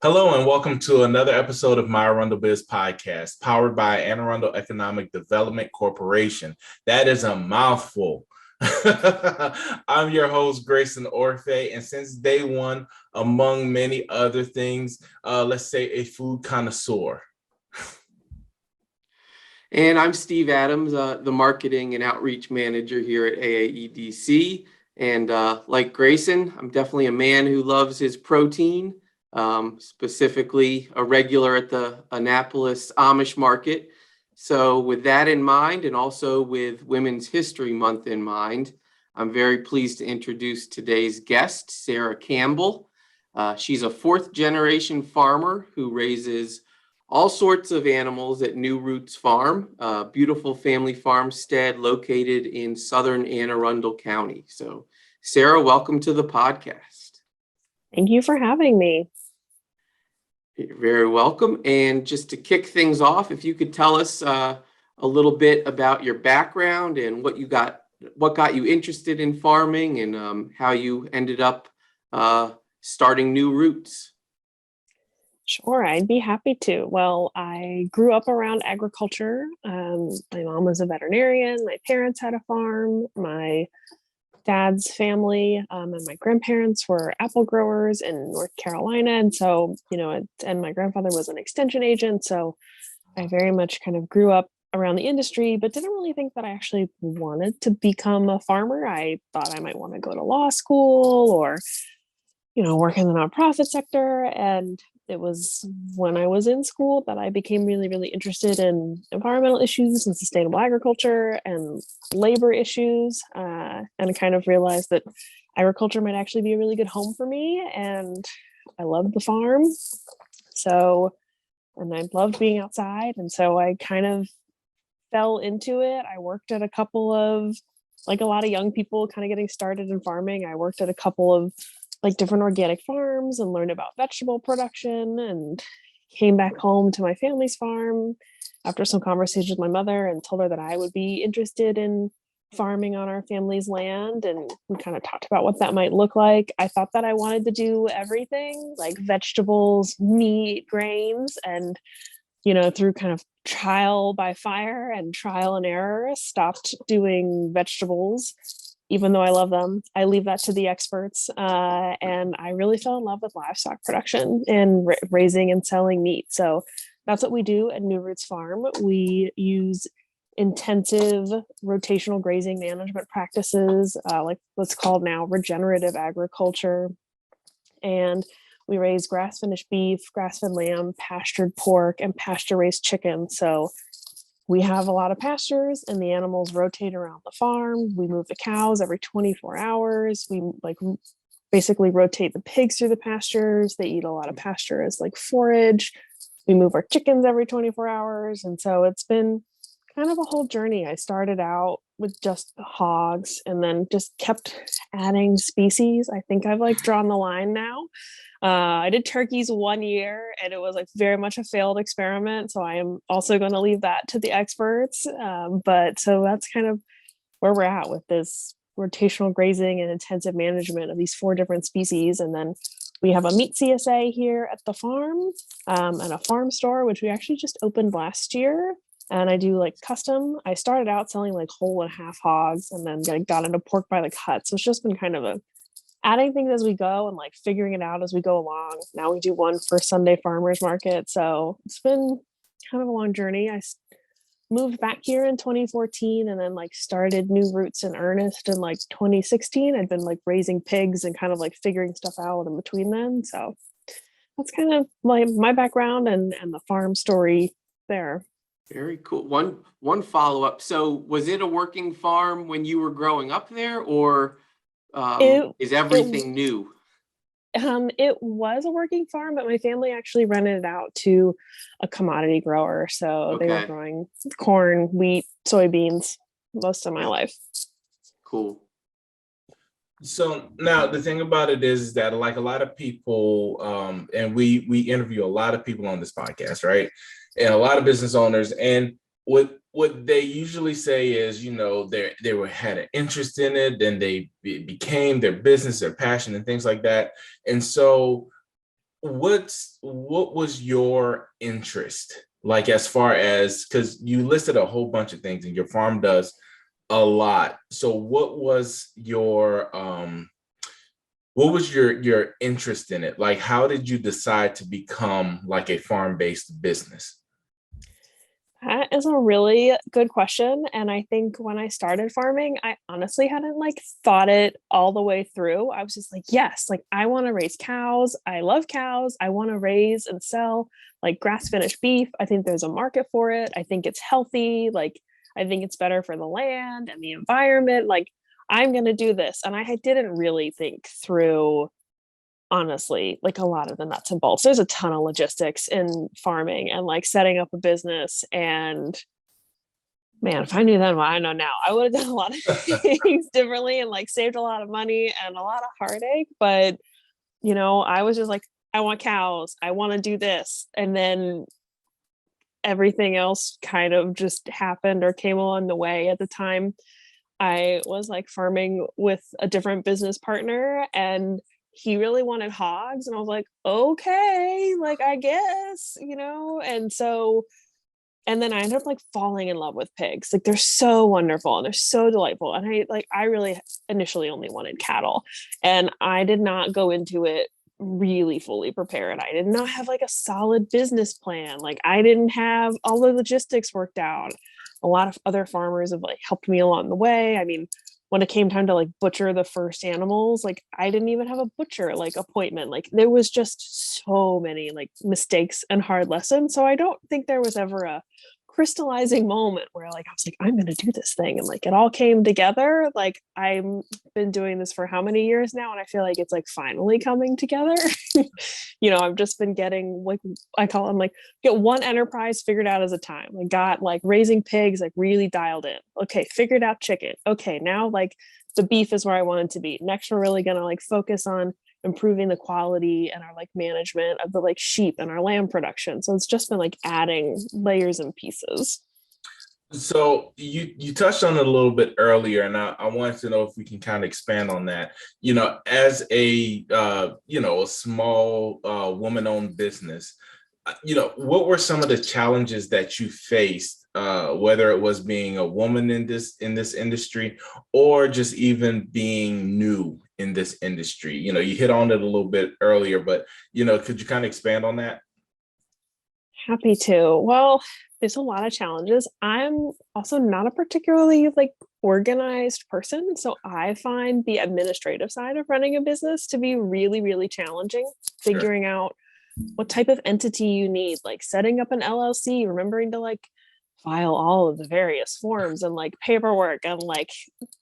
Hello and welcome to another episode of My ArundelBiz podcast, powered by Anne Arundel Economic Development Corporation. That is a mouthful. I'm your host, Grayson Orfe, and since day one, among many other things, let's say a food connoisseur. And I'm Steve Adams, the Marketing and Outreach Manager here at AAEDC. And like Grayson, I'm definitely a man who loves his protein. Specifically a regular at the Annapolis Amish market. So with that in mind, and also with Women's History Month in mind, I'm very pleased to introduce today's guest, Sarah Campbell. She's a fourth generation farmer who raises all sorts of animals at New Roots Farm, a beautiful family farmstead located in southern Anne Arundel County. So Sarah, welcome to the podcast. Thank you for having me. You're very welcome. And just to kick things off, if you could tell us a little bit about your background and what got you interested in farming and how you ended up starting New Roots. Sure, I'd be happy to. Well, I grew up around agriculture. My mom was a veterinarian. My parents had a farm. My dad's family and my grandparents were apple growers in North Carolina. And so, and my grandfather was an extension agent. So I very much kind of grew up around the industry, but didn't really think that I actually wanted to become a farmer. I thought I might want to go to law school or, work in the nonprofit sector. And it was when I was in school that I became really, really interested in environmental issues and sustainable agriculture and labor issues, and kind of realized that agriculture might actually be a really good home for me. And I loved the farm. And I loved being outside. And so I kind of fell into it. I worked at a couple of, like a lot of young people kind of getting started in farming, I worked at a couple of different organic farms and learned about vegetable production, and came back home to my family's farm after some conversation with my mother and told her that I would be interested in farming on our family's land. And we kind of talked about what that might look like. I thought that I wanted to do everything, like vegetables, meat, grains, and through kind of trial by fire and trial and error, stopped doing vegetables. Even though I love them, I leave that to the experts. And I really fell in love with livestock production and raising and selling meat. So that's what we do at New Roots Farm. We use intensive rotational grazing management practices, like what's called now regenerative agriculture. And we raise grass-finished beef, grass-fed lamb, pastured pork, and pasture-raised chicken. So we have a lot of pastures and the animals rotate around the farm. We move the cows every 24 hours. We basically rotate the pigs through the pastures. They eat a lot of pasture as forage. We move our chickens every 24 hours. And so it's been kind of a whole journey. I started out with just hogs and then just kept adding species. I think I've drawn the line now. I did turkeys 1 year and it was very much a failed experiment. So I am also going to leave that to the experts. But so that's kind of where we're at with this rotational grazing and intensive management of these 4 different species. And then we have a meat CSA here at the farm, and a farm store, which we actually just opened last year. And I do custom. I started out selling whole and half hogs and then got into pork by the cut. So it's just been kind of adding things as we go and figuring it out as we go along. Now we do one for Sunday farmers market. So it's been kind of a long journey. I moved back here in 2014 and then started New Roots in earnest in 2016. I'd been raising pigs and kind of figuring stuff out in between then. So that's kind of my background and the farm story there. Very cool. One follow-up. So was it a working farm when you were growing up there, or is everything new? It was a working farm, but my family actually rented it out to a commodity grower. So They were growing corn, wheat, soybeans most of my life. Cool. So now the thing about it is that a lot of people, and we interview a lot of people on this podcast, right? And a lot of business owners, and what they usually say is, had an interest in it, then it became their business, their passion, and things like that. And so what was your interest? Like, as far as, because you listed a whole bunch of things and your farm does a lot. So what was your interest in it? Like, how did you decide to become like a farm-based business? That is a really good question. And I think when I started farming, I honestly hadn't like thought it all the way through. I was just like, yes, like I want to raise cows. I love cows. I want to raise and sell like grass finished beef. I think there's a market for it. I think it's healthy. Like, I think it's better for the land and the environment. Like, I'm going to do this. And I didn't really think through, honestly, like a lot of the nuts and bolts. There's a ton of logistics in farming and like setting up a business. And man, if I knew then what I know now, I would have done a lot of things differently and like saved a lot of money and a lot of heartache. But, I was just like, I want cows. I want to do this. And then everything else kind of just happened or came along the way. At the time, I was like farming with a different business partner, and he really wanted hogs. And I was like, okay, like, I guess, and then I ended up like falling in love with pigs. Like, they're so wonderful and they're so delightful. And I really initially only wanted cattle, and I did not go into it really fully prepared. I did not have like a solid business plan. Like, I didn't have all the logistics worked out. A lot of other farmers have like helped me along the way. I mean, when it came time to like butcher the first animals, like I didn't even have a butcher like appointment. Like, there was just so many like mistakes and hard lessons. So I don't think there was ever a crystallizing moment where like I was like, I'm gonna do this thing, and like it all came together. Like, I've been doing this for how many years now, and I feel like it's like finally coming together. I've just been getting, like, I call them like, get one enterprise figured out as a time. Like, got like raising pigs like really dialed in. Okay, figured out chicken. Okay, now like the beef is where I wanted to be. Next, we're really gonna like focus on improving the quality and our like management of the like sheep and our lamb production. So it's just been like adding layers and pieces. So you touched on it a little bit earlier, and I wanted to know if we can kind of expand on that. As a a small woman-owned business, what were some of the challenges that you faced, whether it was being a woman in this industry, or just even being new in this industry? You hit on it a little bit earlier, but could you kind of expand on that? Happy to. Well, there's a lot of challenges. I'm also not a particularly like organized person. So I find the administrative side of running a business to be really, really challenging. Sure. Figuring out what type of entity you need, like setting up an LLC, remembering to like file all of the various forms and like paperwork, and like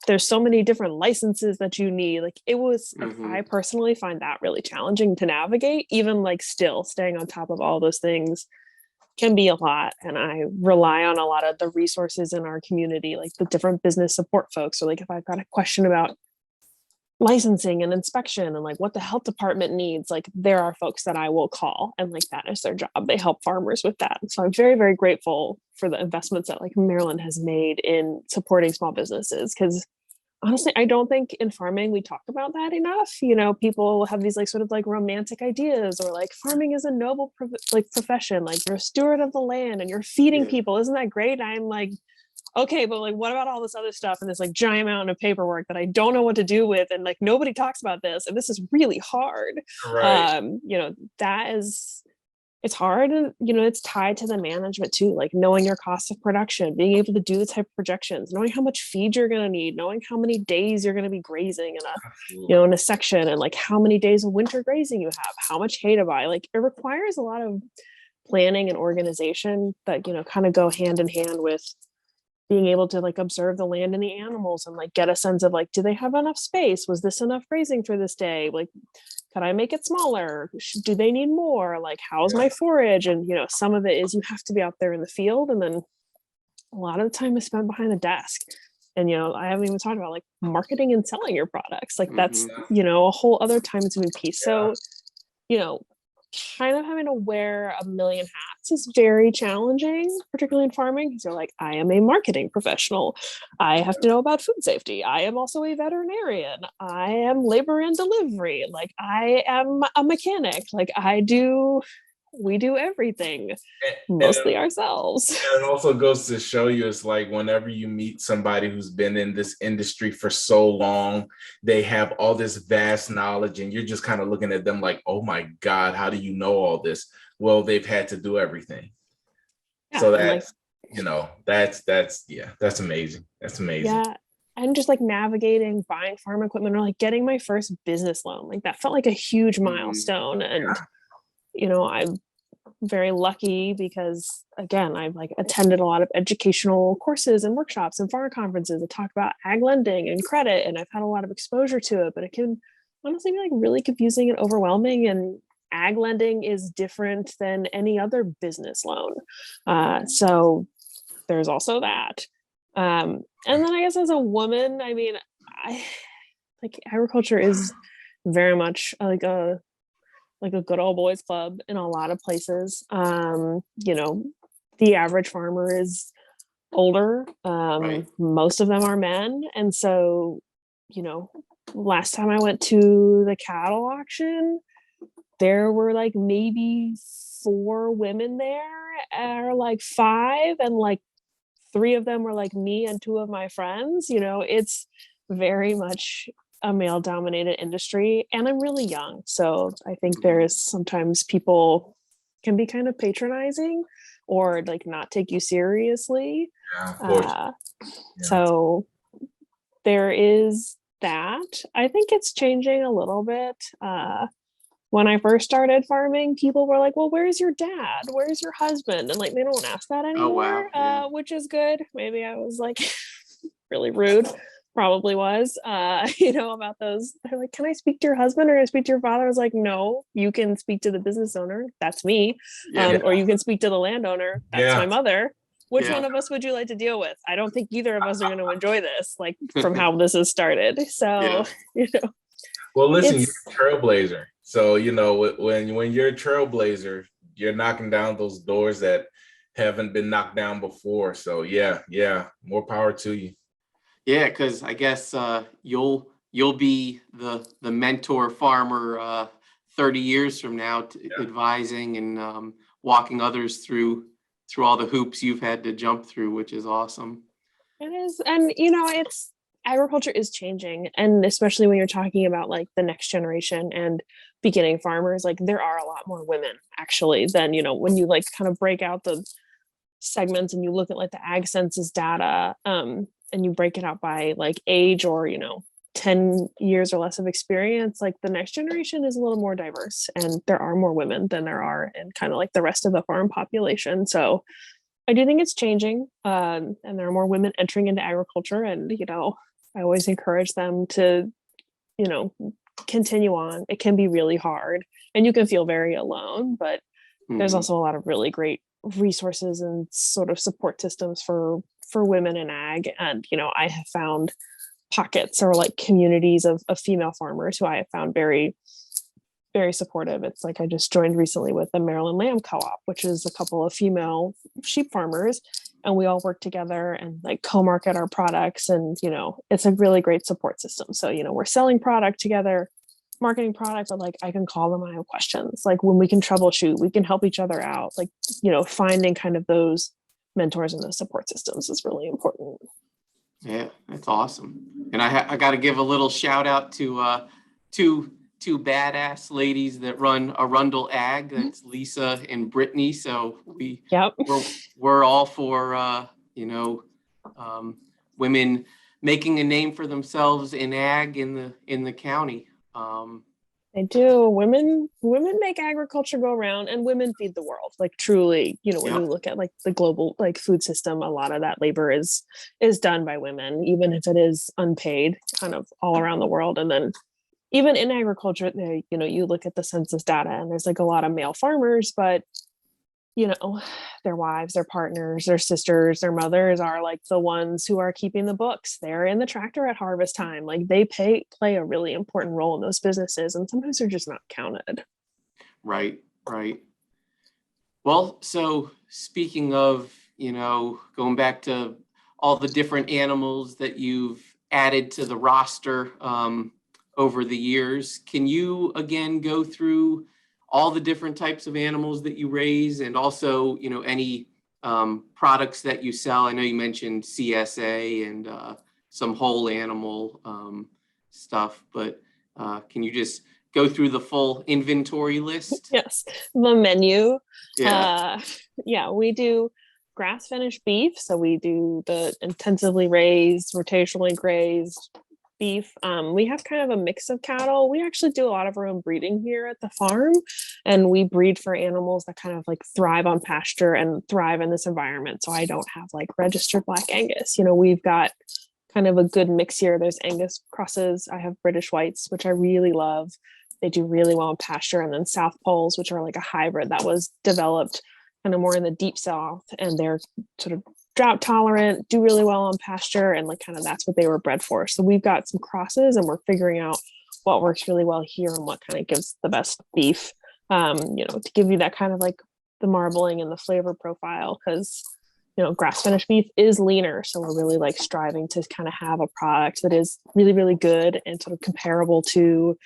there's so many different licenses that you need. Like, it was, I personally find that really challenging to navigate. Even like still staying on top of all those things can be a lot. And I rely on a lot of the resources in our community, like the different business support folks. Or like if I've got a question about licensing and inspection and like what the health department needs, like there are folks that I will call, and like that is their job. They help farmers with that. So I'm very, very grateful for the investments that like Maryland has made in supporting small businesses, because honestly, I don't think in farming we talk about that enough. People have these like sort of like romantic ideas, or like farming is a noble profession, like you're a steward of the land and you're feeding people. Isn't that great? I'm like, okay, but like what about all this other stuff and this like giant mountain of paperwork that I don't know what to do with, and like nobody talks about this, and this is really hard. Right. That is, it's hard. And it's tied to the management too, like knowing your cost of production, being able to do the type of projections, knowing how much feed you're going to need, knowing how many days you're going to be grazing in a section, and like how many days of winter grazing you have, how much hay to buy. Like, it requires a lot of planning and organization that kind of go hand in hand with being able to like observe the land and the animals, and like get a sense of like, do they have enough space? Was this enough grazing for this day? Like, could I make it smaller? Do they need more? Like, how's my forage? And some of it is you have to be out there in the field, and then a lot of the time is spent behind the desk. And I haven't even talked about like marketing and selling your products. Like, that's a whole other time consuming piece. So kind of having to wear a million hats is very challenging, particularly in farming, because you're like, I am a marketing professional. I have to know about food safety. I am also a veterinarian. I am labor and delivery. Like, I am a mechanic. Like, we do everything mostly ourselves. And it also goes to show you, it's like whenever you meet somebody who's been in this industry for so long, they have all this vast knowledge, and you're just kind of looking at them like, oh my God, how do you know all this? Well, they've had to do everything. Yeah, so that's, that's amazing. That's amazing. Yeah. And just like navigating buying farm equipment or like getting my first business loan, like that felt like a huge milestone. And, I'm very lucky because, again, I've like attended a lot of educational courses and workshops and farm conferences that talk about ag lending and credit, and I've had a lot of exposure to it, but it can honestly be like really confusing and overwhelming, and ag lending is different than any other business loan. So there's also that. And then I guess as a woman, I mean, I like agriculture is very much like a good old boys club in a lot of places. The average farmer is older. Right. Most of them are men. And so, last time I went to the cattle auction, there were like maybe 4 women there, or like 5, and like 3 of them were like me and 2 of my friends. It's very much a male dominated industry, and I'm really young. So I think there is sometimes people can be kind of patronizing or like not take you seriously. Yeah, of course. So there is that. I think it's changing a little bit. When I first started farming, people were like, well, where's your dad? Where's your husband? And like, they don't ask that anymore, wow. Yeah. Which is good. Maybe I was like really rude. Probably was, about those. They're like, can I speak to your husband or can I speak to your father? I was like, no, you can speak to the business owner. That's me. Or you can speak to the landowner. That's my mother. Which one of us would you like to deal with? I don't think either of us are going to enjoy this, like from how this has started. So, Well, listen, you're a trailblazer. So, when you're a trailblazer, you're knocking down those doors that haven't been knocked down before. So more power to you. Yeah, because I guess you'll be the mentor farmer 30 years from now, advising and walking others through all the hoops you've had to jump through, which is awesome. It is, and it's agriculture is changing, and especially when you're talking about like the next generation and beginning farmers, like there are a lot more women actually than when you like kind of break out the segments and you look at like the ag census data. And you break it out by like age or 10 years or less of experience, like the next generation is a little more diverse, and there are more women than there are in kind of like the rest of the farm population. So I do think it's changing, and there are more women entering into agriculture, and I always encourage them to continue on. It can be really hard and you can feel very alone, but there's also a lot of really great resources and sort of support systems for women in ag. And, I have found pockets or like communities of female farmers who I have found very, very supportive. It's like I just joined recently with the Maryland Lamb Co-op, which is a couple of female sheep farmers, and we all work together and like co-market our products. And, it's a really great support system. So, we're selling product together, marketing product, but like I can call them when I have questions. Like when we can troubleshoot, we can help each other out. Like, finding kind of those mentors and those support systems is really important. Yeah, that's awesome. And I got to give a little shout out to two badass ladies that run Arundel Ag. That's Lisa and Brittany. So we're all for women making a name for themselves in ag in the county. They do. Women make agriculture go around, and women feed the world. Like truly, when you look at like the global like food system, a lot of that labor is done by women, even if it is unpaid, kind of all around the world. And then even in agriculture, you look at the census data, and there's like a lot of male farmers, but their wives, their partners, their sisters, their mothers are like the ones who are keeping the books. They're in the tractor at harvest time. Like they play a really important role in those businesses, and sometimes they're just not counted. Right. Right. Well, so speaking of, going back to all the different animals that you've added to the roster over the years, can you again go through all the different types of animals that you raise, and also, any products that you sell? I know you mentioned CSA and some whole animal stuff, but can you just go through the full inventory list? Yes, the menu. Yeah. Yeah, we do grass finished beef. So we do the intensively raised, rotationally grazed beef. We have kind of a mix of cattle. We actually do a lot of our own breeding here at the farm, and we breed for animals that kind of like thrive on pasture and thrive in this environment. So I don't have like registered Black Angus. We've got kind of a good mix here. There's Angus crosses. I have British whites, which I really love. They do really well in pasture. And then South Poles, which are like a hybrid that was developed kind of more in the deep South, and they're sort of drought tolerant, do really well on pasture, and like kind of that's what they were bred for. So we've got some crosses, and we're figuring out what works really well here and what kind of gives the best beef, to give you that kind of like the marbling and the flavor profile, because grass finished beef is leaner. So we're really like striving to kind of have a product that is really, really good and sort of comparable to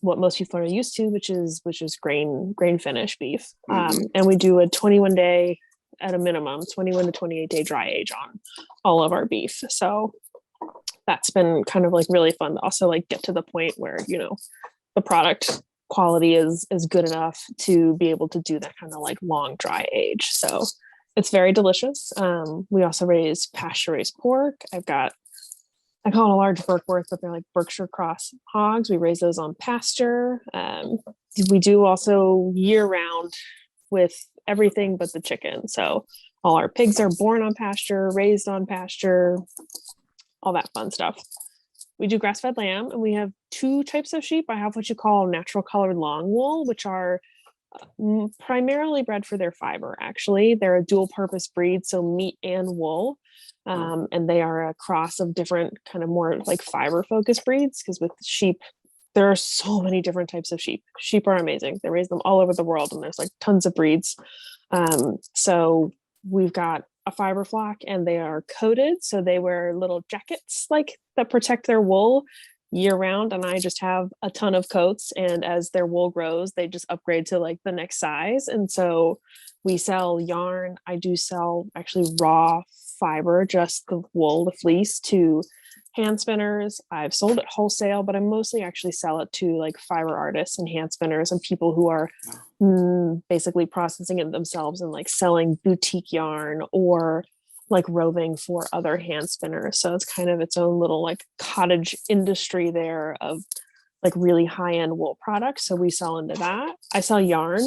what most people are used to, which is grain finished beef. And we do a 21-day at a minimum, 21 to 28-day dry age on all of our beef. So that's been kind of like really fun to also like get to the point where, the product quality is good enough to be able to do that kind of like long dry age. So it's very delicious. We also raise pasture raised pork. I call it a large Berkworth, but they're like Berkshire Cross hogs. We raise those on pasture. We do also year round with everything but the chicken. So all our pigs are born on pasture, raised on pasture, all that fun stuff. We do grass-fed lamb, and we have two types of sheep. I have what you call natural colored long wool, which are primarily bred for their fiber. Actually, they're a dual purpose breed, so meat and wool. And they are a cross of different kind of more like fiber focused breeds, because with sheep, there are so many different types of sheep. Sheep are amazing. They raise them all over the world, and there's like tons of breeds. So we've got a fiber flock, and they are coated. So they wear little jackets like that protect their wool year round. And I just have a ton of coats, and as their wool grows, they just upgrade to like the next size. And so we sell yarn. I do sell actually raw fiber, just the wool, the fleece, to hand spinners. I've sold it wholesale, but I mostly actually sell it to like fiber artists and hand spinners and people who are basically processing it themselves and like selling boutique yarn or like roving for other hand spinners. So it's kind of its own little like cottage industry there of like really high-end wool products. So we sell into that. I sell yarn,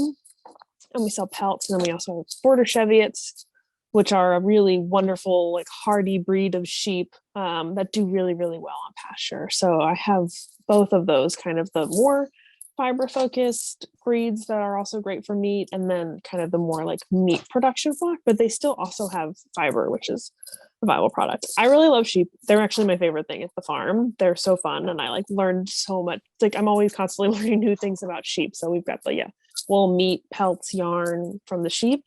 and we sell pelts, and then we also have border Cheviots, which are a really wonderful, like hardy breed of sheep that do really, really well on pasture. So I have both of those, kind of the more fiber focused breeds that are also great for meat, and then kind of the more like meat production flock, but they still also have fiber, which is a viable product. I really love sheep. They're actually my favorite thing at the farm. They're so fun, and I like learned so much. It's like I'm always constantly learning new things about sheep. So we've got the wool, meat, pelts, yarn from the sheep.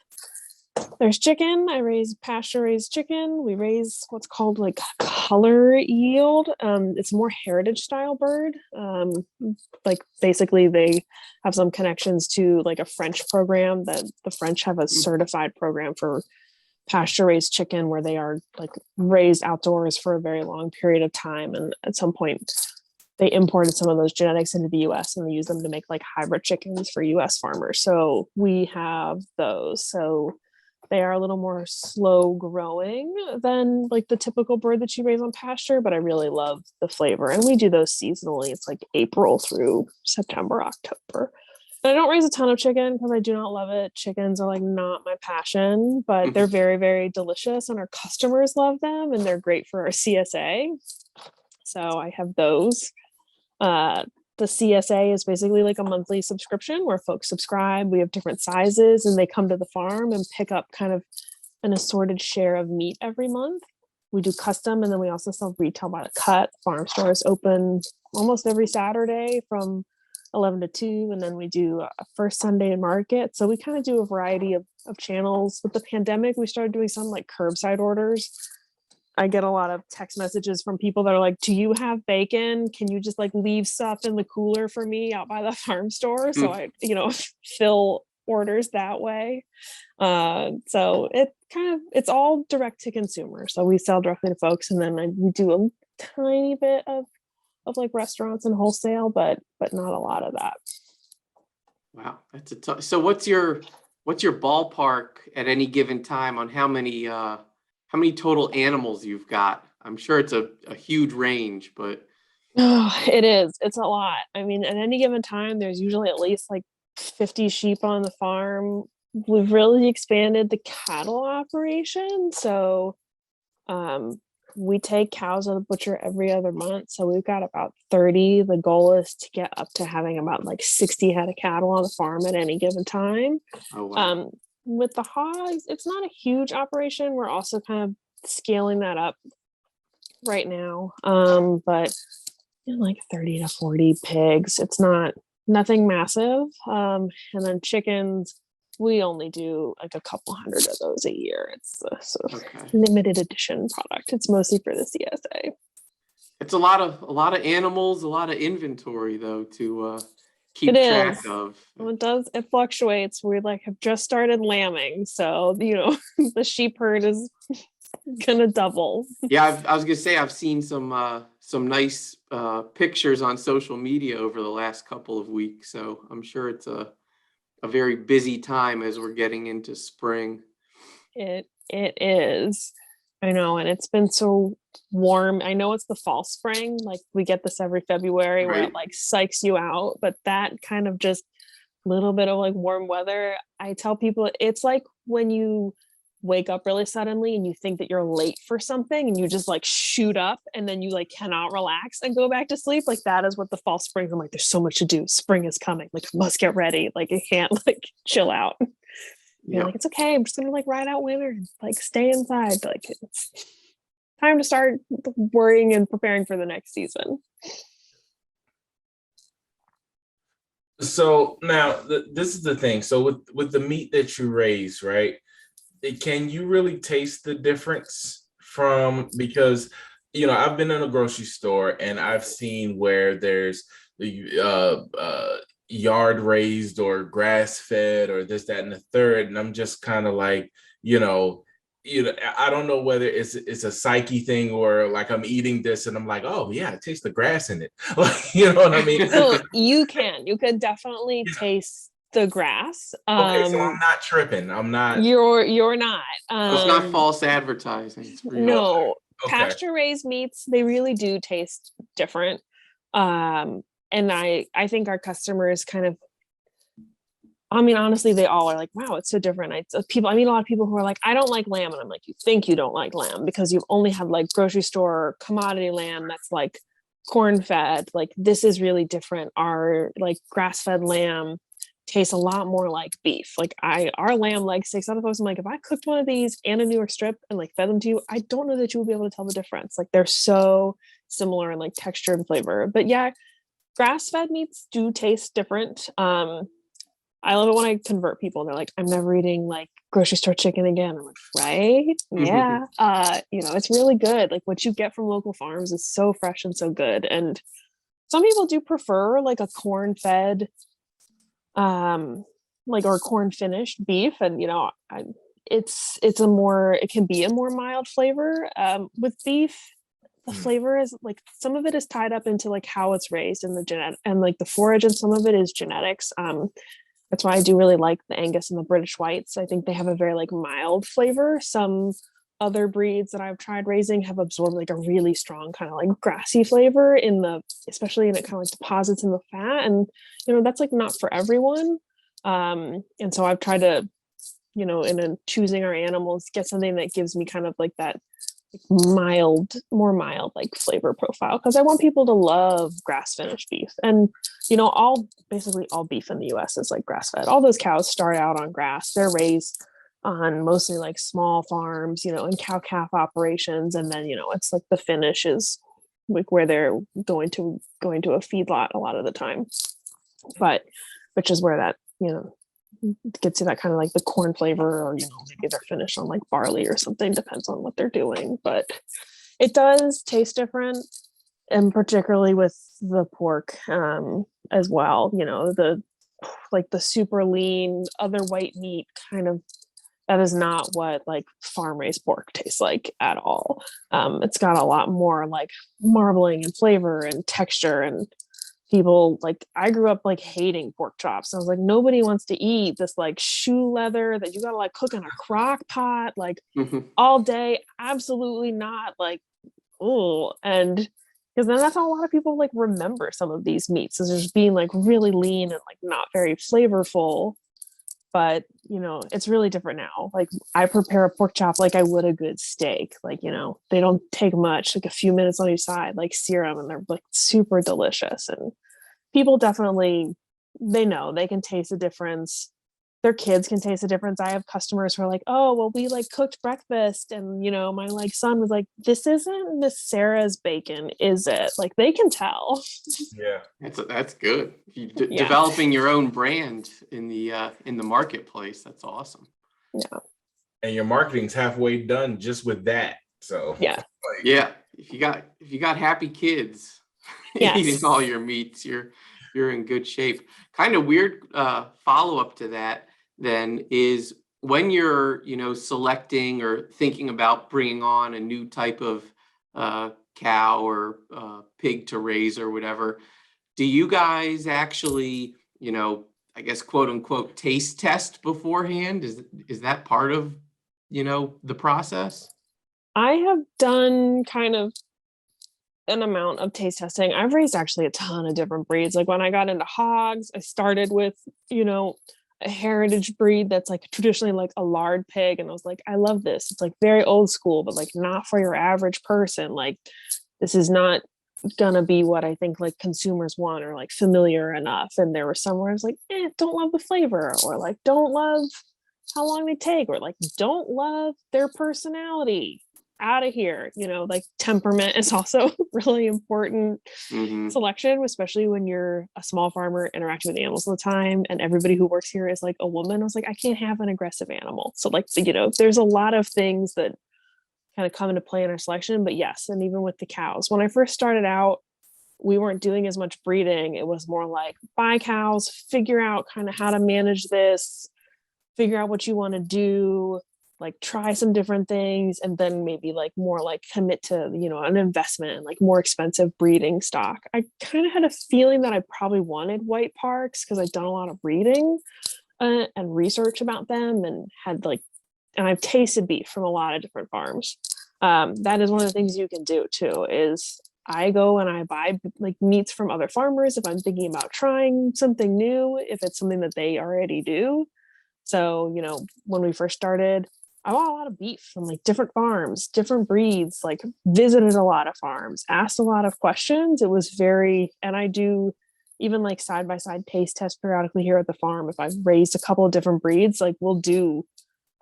There's chicken. I raise pasture raised chicken. We raise what's called like color yield. It's a more heritage style bird. Like basically they have some connections to like a French program, that the French have a certified program for pasture raised chicken, where they are like raised outdoors for a very long period of time. And at some point they imported some of those genetics into the US, and they use them to make like hybrid chickens for US farmers. So we have those. So they are a little more slow growing than like the typical bird that you raise on pasture, but I really love the flavor. And we do those seasonally. It's like April through September, October. And I don't raise a ton of chicken because I do not love it. Chickens are like not my passion, but they're very, very delicious, and our customers love them, and they're great for our CSA. So I have those. The CSA is basically like a monthly subscription where folks subscribe. We have different sizes, and they come to the farm and pick up kind of an assorted share of meat every month. We do custom, and then we also sell retail by the cut. Farm stores open almost every Saturday from 11 to 2, and then we do a first Sunday market. So we kind of do a variety of channels. With the pandemic, we started doing some like curbside orders. I get a lot of text messages from people that are like, do you have bacon? Can you just like leave stuff in the cooler for me out by the farm store? So I, fill orders that way. So it's all direct to consumer. So we sell directly to folks, and then we do a tiny bit of like restaurants and wholesale, but not a lot of that. Wow, that's a tough. So what's your ballpark at any given time on how many total animals you've got? I'm sure it's a huge range, but it is. It's a lot. I mean, at any given time, there's usually at least like 50 sheep on the farm. We've really expanded the cattle operation. So we take cows to the butcher every other month. So we've got about 30. The goal is to get up to having about like 60 head of cattle on the farm at any given time. oh, wow. With the hogs, it's not a huge operation. We're also kind of scaling that up right now. But like 30 to 40 pigs. It's nothing massive. And then chickens, we only do like a couple hundred of those a year. It's a sort of limited edition product. It's mostly for the CSA. It's a lot of animals, a lot of inventory though to keep track of. Well, it fluctuates. We like have just started lambing, so the sheep herd is gonna double. Yeah, I was gonna say I've seen some nice pictures on social media over the last couple of weeks, so I'm sure it's a very busy time as we're getting into spring. It is. I know, and it's been so warm. I know it's the fall spring, like we get this every February where it like psychs you out, but that kind of just little bit of like warm weather, I tell people it's like when you wake up really suddenly and you think that you're late for something and you just like shoot up and then you like cannot relax and go back to sleep. Like that is what the fall spring. I'm like, there's so much to do. Spring is coming. Like I must get ready. Like I can't like chill out. You're like, it's okay. I'm just gonna like ride out winter and like stay inside. Like it's time to start worrying and preparing for the next season. So now this is the thing. So with the meat that you raise, right? Can you really taste the difference because I've been in a grocery store and I've seen where there's yard raised or grass fed or this, that, and the third, and I'm just kind of like, I don't know whether it's a psyche thing or like I'm eating this and I'm like, oh yeah, I taste the grass in it. You know what I mean? So you could definitely taste the grass. Okay, so I'm not tripping. I'm not. You're not. It's not false advertising. No, pasture raised meats, they really do taste different. And I think our customers kind of, honestly, they all are like, wow, it's so different. A lot of people who are like, I don't like lamb. And I'm like, you think you don't like lamb because you've only had like grocery store commodity lamb that's like corn fed. Like this is really different. Our like grass fed lamb tastes a lot more like beef. Like our lamb leg steaks, other folks, I'm like, if I cooked one of these and a New York strip and like fed them to you, I don't know that you will be able to tell the difference. Like they're so similar in like texture and flavor. But yeah, grass fed meats do taste different. I love it when I convert people and they're like, I'm never eating like grocery store chicken again. I'm like, right? Yeah. It's really good. Like what you get from local farms is so fresh and so good. And some people do prefer like a corn fed, or corn finished beef. And, it can be a more mild flavor. With beef, the flavor is like, some of it is tied up into like how it's raised and the genetic and like the forage, and some of it is genetics. That's why I do really like the Angus and the British Whites. I think they have a very like mild flavor. Some other breeds that I've tried raising have absorbed like a really strong kind of like grassy flavor especially in it kind of like deposits in the fat. And, that's like not for everyone. And so I've tried to, in choosing our animals, get something that gives me kind of like that more mild like flavor profile, because I want people to love grass finished beef. And basically all beef in the US is like grass fed. All those cows start out on grass. They're raised on mostly like small farms, and cow calf operations, and then it's like the finish is like where they're going to a feedlot a lot of the time. but which is where that, gets you that kind of like the corn flavor, or, maybe they're finished on like barley or something, depends on what they're doing. But it does taste different, and particularly with the pork as well, the super lean other white meat kind of, that is not what like farm raised pork tastes like at all. It's got a lot more like marbling and flavor and texture, and people like, I grew up like hating pork chops. I was like, nobody wants to eat this like shoe leather that you gotta like cook in a crock pot like all day. Absolutely not. Like, oh, and because then that's how a lot of people like remember some of these meats, as just being like really lean and like not very flavorful. But it's really different now. Like, I prepare a pork chop like I would a good steak. Like, they don't take much, like a few minutes on each side, like sear them, and they're like super delicious. And people definitely, they know they can taste the difference. Their kids can taste the difference. I have customers who are like, oh, well, we like cooked breakfast, and my like son was like, this isn't Miss Sarah's bacon, is it? Like, they can tell. Yeah, that's good. Developing your own brand in the marketplace. That's awesome. Yeah. And your marketing's halfway done just with that. So yeah, yeah. If you got happy kids eating all your meats, you're in good shape. Kind of weird follow-up to that then is, when you're selecting or thinking about bringing on a new type of cow or pig to raise or whatever, do you guys actually I guess quote unquote taste test beforehand? Is that part of the process? I have done kind of an amount of taste testing. I've raised actually a ton of different breeds. Like, when I got into hogs, I started with, a heritage breed that's like traditionally like a lard pig. And I was like, I love this. It's like very old school, but like not for your average person. Like, this is not gonna be what I think like consumers want, or like familiar enough. And there were some where I was like, don't love the flavor, or like don't love how long they take, or like don't love their personality. Out of here. Like, temperament is also really important selection, especially when you're a small farmer interacting with animals all the time, and everybody who works here is like a woman. I was like, I can't have an aggressive animal. So like, there's a lot of things that kind of come into play in our selection. But yes, and even with the cows, when I first started out, we weren't doing as much breeding. It was more like, buy cows, figure out kind of how to manage this, figure out what you want to do, like try some different things, and then maybe like more like commit to an investment in like more expensive breeding stock. I kind of had a feeling that I probably wanted white parks because I'd done a lot of reading and research about them, and I've tasted beef from a lot of different farms. That is one of the things you can do too, is I go and I buy like meats from other farmers if I'm thinking about trying something new, if it's something that they already do. So, when we first started, I bought a lot of beef from like different farms, different breeds, like visited a lot of farms, asked a lot of questions. It was and I do even like side by side taste test periodically here at the farm. If I've raised a couple of different breeds, like we'll do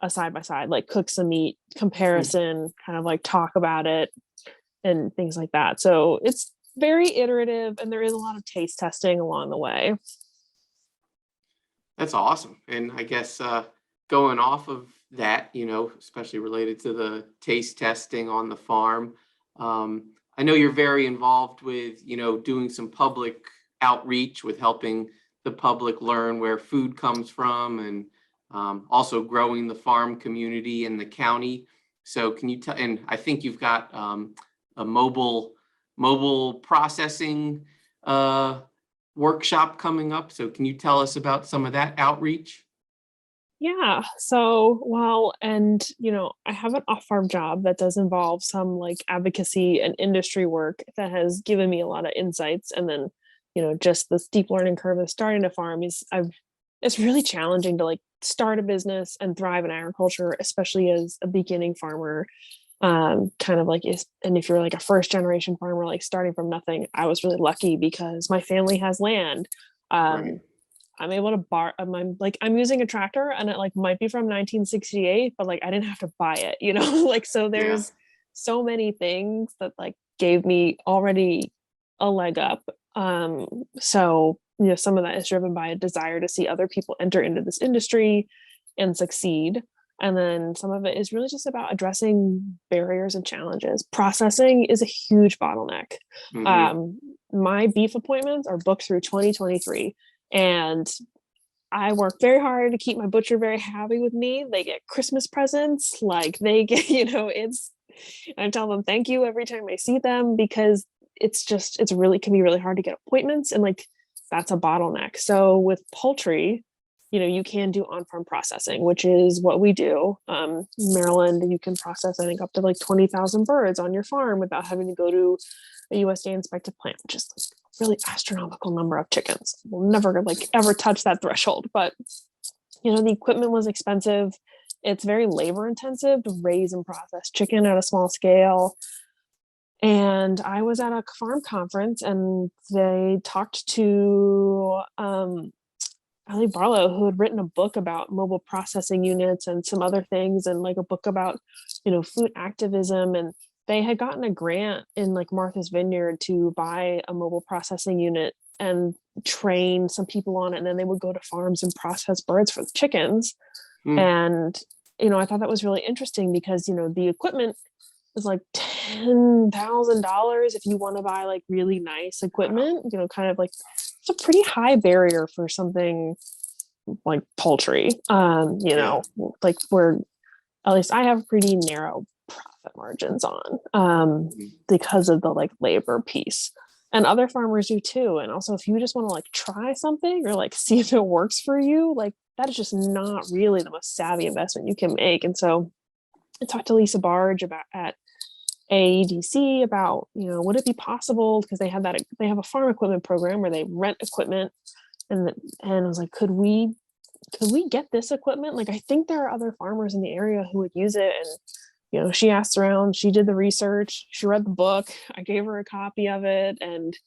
a side by side, like cook some meat comparison, kind of like talk about it and things like that. So it's very iterative, and there is a lot of taste testing along the way. That's awesome. And I guess going off of that, especially related to the taste testing on the farm, I know you're very involved with, doing some public outreach with helping the public learn where food comes from, and also growing the farm community in the county. So can you tell, and I think you've got a mobile processing workshop coming up. So can you tell us about some of that outreach? Yeah. So, I have an off-farm job that does involve some like advocacy and industry work that has given me a lot of insights. And then, just the steep learning curve of starting a farm it's really challenging to like start a business and thrive in agriculture, especially as a beginning farmer. Kind of like and if you're like a first generation farmer, like starting from nothing, I was really lucky because my family has land. Right. I'm able to I'm using a tractor, and it like might be from 1968, but like I didn't have to buy it, like, so there's so many things that like gave me already a leg up. So some of that is driven by a desire to see other people enter into this industry and succeed. And then some of it is really just about addressing barriers and challenges. Processing is a huge bottleneck. My beef appointments are booked through 2023, and I work very hard to keep my butcher very happy with me. They get Christmas presents, like they get, I tell them thank you every time I see them, because it's really can be really hard to get appointments, and like that's a bottleneck. So with poultry, you can do on-farm processing, which is what we do. Maryland, you can process, I think, up to like 20,000 birds on your farm without having to go to a USDA inspected plant, which is like a really astronomical number of chickens. We'll never ever touch that threshold. But, the equipment was expensive. It's very labor intensive to raise and process chicken at a small scale. And I was at a farm conference, and they talked to Ali Barlow, who had written a book about mobile processing units and some other things, and like a book about, food activism. And they had gotten a grant in like Martha's Vineyard to buy a mobile processing unit and train some people on it. And then they would go to farms and process birds for the chickens. And, I thought that was really interesting because, the equipment is like $10,000 if you want to buy like really nice equipment, kind of like it's a pretty high barrier for something like poultry, like where at least I have pretty narrow profit margins on because of the like labor piece, and other farmers do too. And also if you just want to like try something or like see if it works for you, like that is just not really the most savvy investment you can make. And so I talked to Lisa Barge at AEDC about, would it be possible, because they have a farm equipment program where they rent equipment, and I was like, could we get this equipment? Like, I think there are other farmers in the area who would use it. And, she asked around, she did the research, she read the book, I gave her a copy of it, and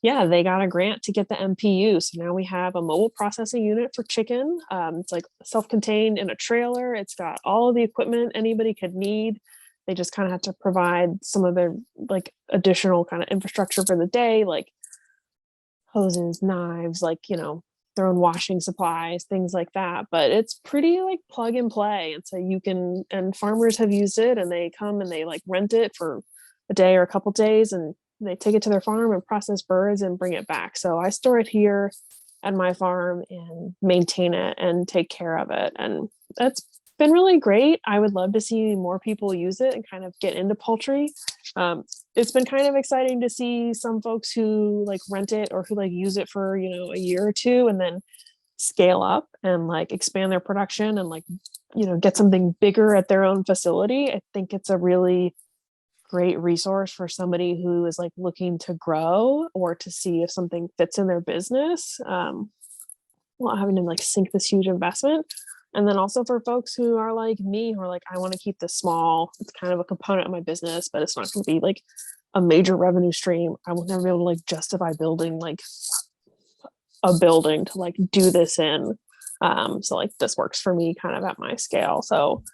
yeah, they got a grant to get the MPU. So now we have a mobile processing unit for chicken. It's like self-contained in a trailer. It's got all of the equipment anybody could need. They just kind of have to provide some of their like additional kind of infrastructure for the day, like hoses, knives, like, their own washing supplies, things like that. But it's pretty like plug and play. And so and farmers have used it, and they come and they like rent it for a day or a couple days, and they take it to their farm and process birds and bring it back. So I store it here at my farm and maintain it and take care of it. And that's been really great. I would love to see more people use it and kind of get into poultry. It's been kind of exciting to see some folks who like rent it or who like use it for, a year or two and then scale up and like expand their production and like, get something bigger at their own facility. I think it's a really great resource for somebody who is like looking to grow or to see if something fits in their business, without having to like sink this huge investment. And then also for folks who are like me, who are like, I want to keep this small. It's kind of a component of my business, but it's not going to be like a major revenue stream. I will never be able to like justify building like a building to like do this in. So like this works for me kind of at my scale. So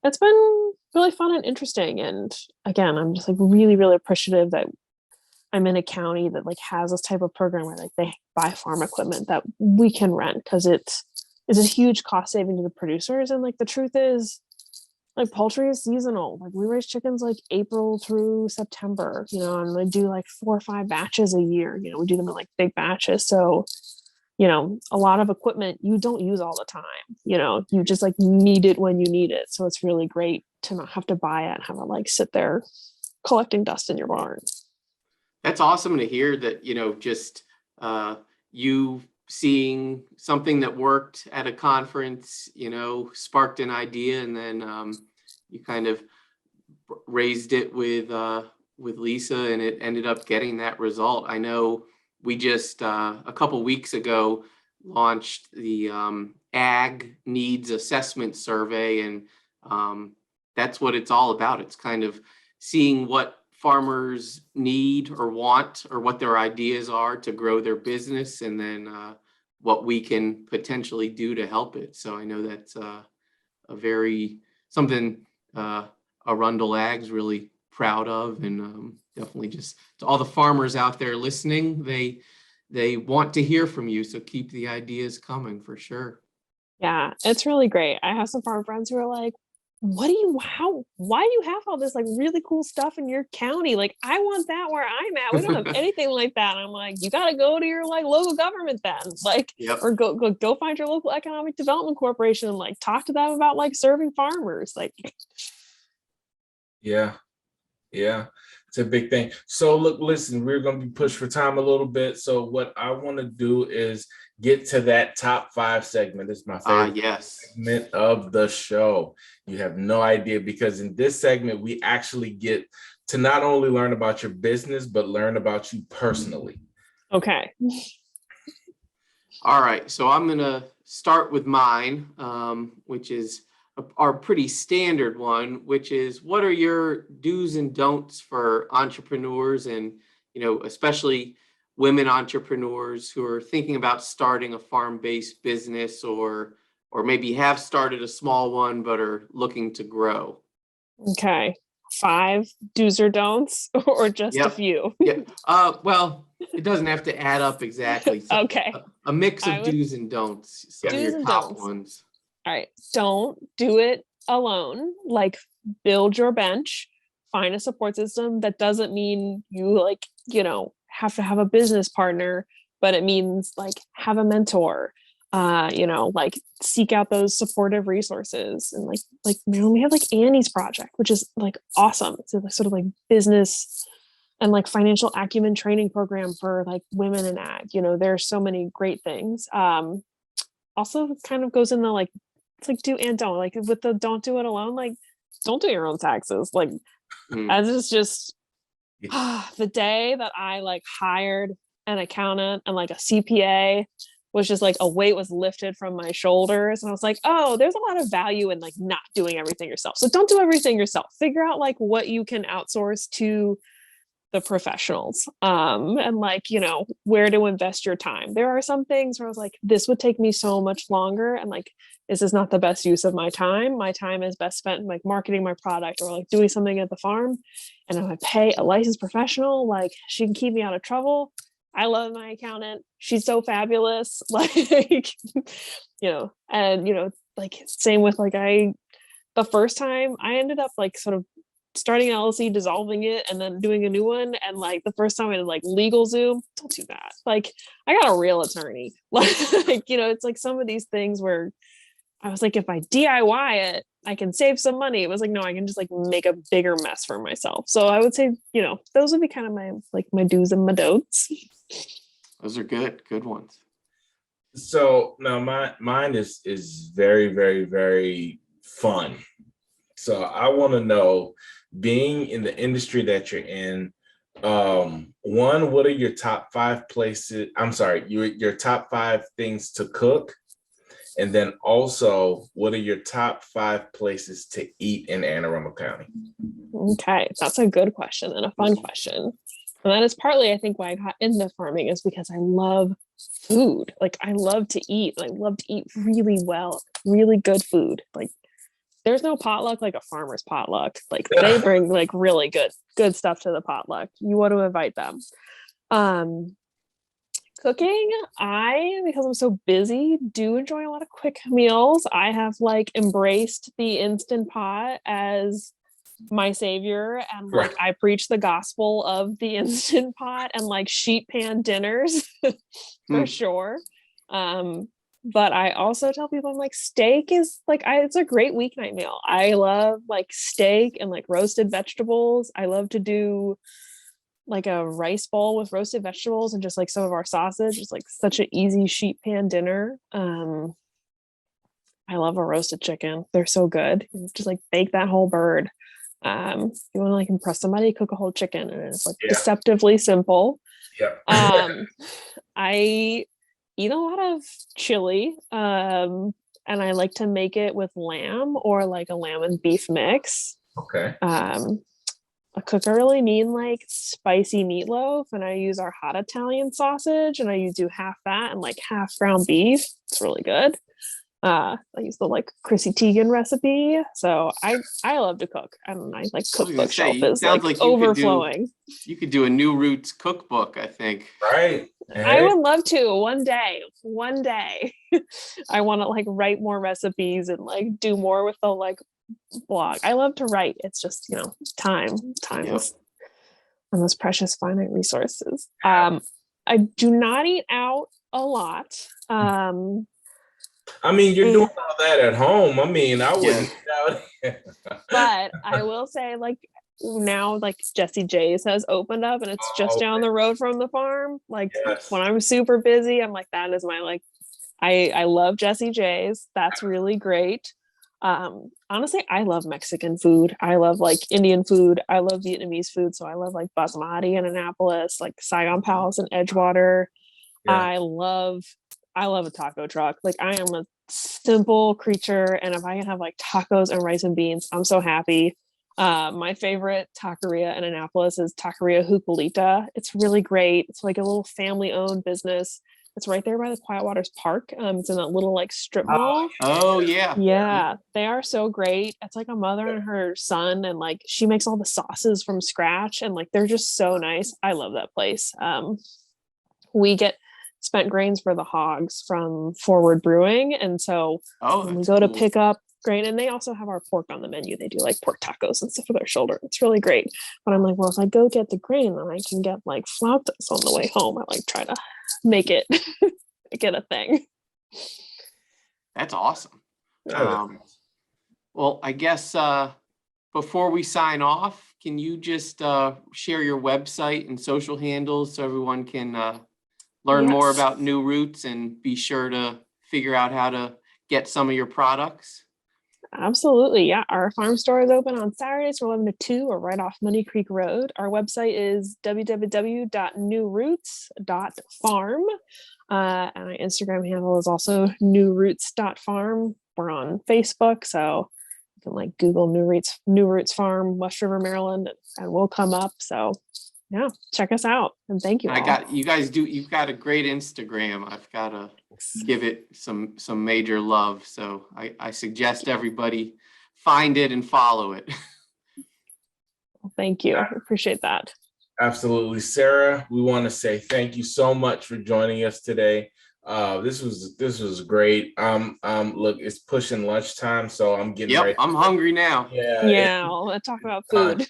it's been really fun and interesting. And again, I'm just like really, really appreciative that I'm in a county that like has this type of program where like they buy farm equipment that we can rent, because it's a huge cost saving to the producers. And like the truth is, like poultry is seasonal. Like we raise chickens like April through September, and we do like 4 or 5 batches a year. We do them in like big batches. So, a lot of equipment you don't use all the time. You just like need it when you need it. So it's really great to not have to buy it and have it like sit there collecting dust in your barn. That's awesome to hear that, just you seeing something that worked at a conference, sparked an idea, and then you kind of raised it with Lisa, and it ended up getting that result. I know we just a couple weeks ago launched the Ag Needs Assessment Survey, and that's what it's all about. It's kind of seeing what farmers need or want, or what their ideas are to grow their business, and then what we can potentially do to help it. So I know that's a very something Arundel Ag's really proud of, and definitely just to all the farmers out there listening, they want to hear from you. So keep the ideas coming for sure. Yeah, it's really great. I have some farm friends who are like, why do you have all this like really cool stuff in your county? Like, I want that where I'm at. We don't have anything like that. And I'm like, you got to go to your like local government then, like, Yep. or go find your local economic development corporation and like talk to them about like serving farmers. Like, Yeah. It's a big thing. So look, listen, we're going to be pushed for time a little bit. So what I want to do is get to that top 5 segment. This is my favorite segment of the show. You have no idea, because in this segment, we actually get to not only learn about your business, but learn about you personally. Okay. All right. So I'm going to start with mine, which is our pretty standard one, which is, what are your do's and don'ts for entrepreneurs, and, you know, especially women entrepreneurs who are thinking about starting a farm-based business, or maybe have started a small one but are looking to grow? Okay. 5 do's or don'ts, or just a few? Yeah. Well, it doesn't have to add up exactly. So okay. A mix of do's and don'ts. Some of your top ones. All right. Don't do it alone. Like, build your bench, find a support system. That doesn't mean you like, you know, have to have a business partner, but it means like have a mentor, you know, like seek out those supportive resources. And like, you know, we have like Annie's project, which is like awesome. It's a sort of like business and like financial acumen training program for like women in ag. You know, there's so many great things. Also kind of goes in the like, it's like do and don't, like with the don't do it alone, like don't do your own taxes. Like as is just the day that I like hired an accountant and like a CPA was just like a weight was lifted from my shoulders. And I was like, oh, there's a lot of value in like not doing everything yourself. So don't do everything yourself. Figure out like what you can outsource to the professionals, and like, you know, where to invest your time. There are some things where I was like, this would take me so much longer, and like, this is not the best use of my time. My time is best spent like marketing my product or like doing something at the farm. And if I pay a licensed professional, like she can keep me out of trouble. I love my accountant. She's so fabulous. Like, you know, and you know, like same with like the first time I ended up like sort of starting an LLC, dissolving it, and then doing a new one. And like the first time I did like LegalZoom, don't do that. Like, I got a real attorney. Like, you know, it's like some of these things where I was like, if I DIY it, I can save some money. It was like, no, I can just like make a bigger mess for myself. So I would say, you know, those would be kind of my do's and my don'ts. Those are good ones. So now mine is very, very, very fun. So I want to know, being in the industry that you're in, one, what are your top 5 places? I'm sorry, your top 5 things to cook. And then also, what are your top 5 places to eat in Anne Arundel County? Okay, that's a good question and a fun question. And that is partly, I think, why I got into farming, is because I love food. Like, I love to eat. I love to eat really well, really good food. Like, there's no potluck like a farmer's potluck. Like, they bring like really good stuff to the potluck. You want to invite them. Cooking, because I'm so busy, do enjoy a lot of quick meals. I have like embraced the Instant Pot as my savior, and like I preach the gospel of the Instant Pot and like sheet pan dinners for sure. But I also tell people, I'm like, steak is like, it's a great weeknight meal. I love like steak and like roasted vegetables. I love to do like a rice bowl with roasted vegetables and just like some of our sausage. It's like such an easy sheet pan dinner. I love a roasted chicken. They're so good. You just like bake that whole bird. You want to like impress somebody, cook a whole chicken, and it's like deceptively simple. I eat a lot of chili, and I like to make it with lamb or like a lamb and beef mix. I cook a really mean like spicy meatloaf, and I use our hot Italian sausage, and I do half that and like half ground beef. It's really good. I use the like Chrissy Teigen recipe. So I love to cook. I don't know, like I was gonna cookbook say, shelf it is sounds like like overflowing. you could do a New Roots cookbook, I think. Right. I Hey, would love to one day. One day. I want to like write more recipes and like do more with the like blog. I love to write. It's just, time Yeah. is one of those precious finite resources. I do not eat out a lot. I mean, you're doing and- all that at home. I mean, I Yeah. wouldn't doubt it. but I will say like now like Jesse J's has opened up and it's just Oh, down the road from the farm. Like yes. when I'm super busy, I'm like, that is my like I love Jesse J's. That's really great. Honestly, I love Mexican food. I love like Indian food. I love Vietnamese food. So I love like basmati in Annapolis, like Saigon Palace and Edgewater. Yeah. I love a taco truck. Like I am a simple creature, and if I can have like tacos and rice and beans, I'm so happy. My favorite taqueria in Annapolis is Taqueria Juculita. It's really great. It's like a little family-owned business. It's right there by the Quiet Waters Park. It's in that little like strip mall. Oh yeah. Yeah, they are so great. It's like a mother and her son, and like she makes all the sauces from scratch, and like they're just so nice. I love that place. We get spent grains for the hogs from Forward Brewing, and so when we go to pick up grain, and they also have our pork on the menu. They do like pork tacos and stuff with their shoulder. It's really great. But I'm like, well, if I go get the grain, then I can get like flautas on the way home. I like try to make it get a thing. That's awesome. Yeah. Well, I guess before we sign off, can you just share your website and social handles so everyone can learn more about New Roots and be sure to figure out how to get some of your products? Absolutely. Yeah. Our farm store is open on Saturdays from 11 to 2 or right off Money Creek Road. Our website is www.newroots.farm. And our Instagram handle is also newroots.farm. We're on Facebook, so you can like Google New Roots Farm, West River, Maryland, and we'll come up. So yeah, check us out. And thank you. You've got a great Instagram. I've got to give it some major love. So I suggest everybody find it and follow it. Well, thank you. I appreciate that. Absolutely. Sarah, we want to say thank you so much for joining us today. This was great. Look, it's pushing lunchtime, so I'm getting ready. I'm hungry now. Yeah, let's talk about food.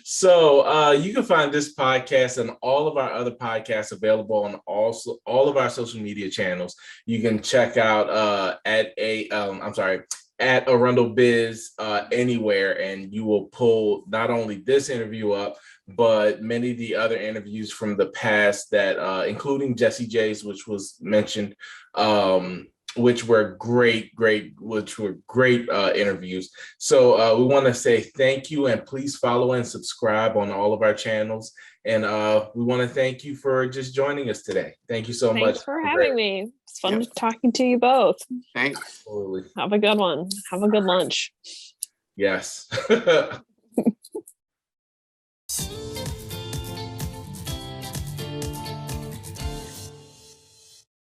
So you can find this podcast and all of our other podcasts available on all of our social media channels. You can check out at ArundelBiz anywhere, and you will pull not only this interview up, but many of the other interviews from the past that including Jesse J's, which was mentioned, which were great interviews. So we want to say thank you, and please follow and subscribe on all of our channels. And we want to thank you for just joining us today. Thank you so much. Thanks for having me. It's fun talking to you both. Thanks. Absolutely. Have a good one. Have a good lunch. Yes.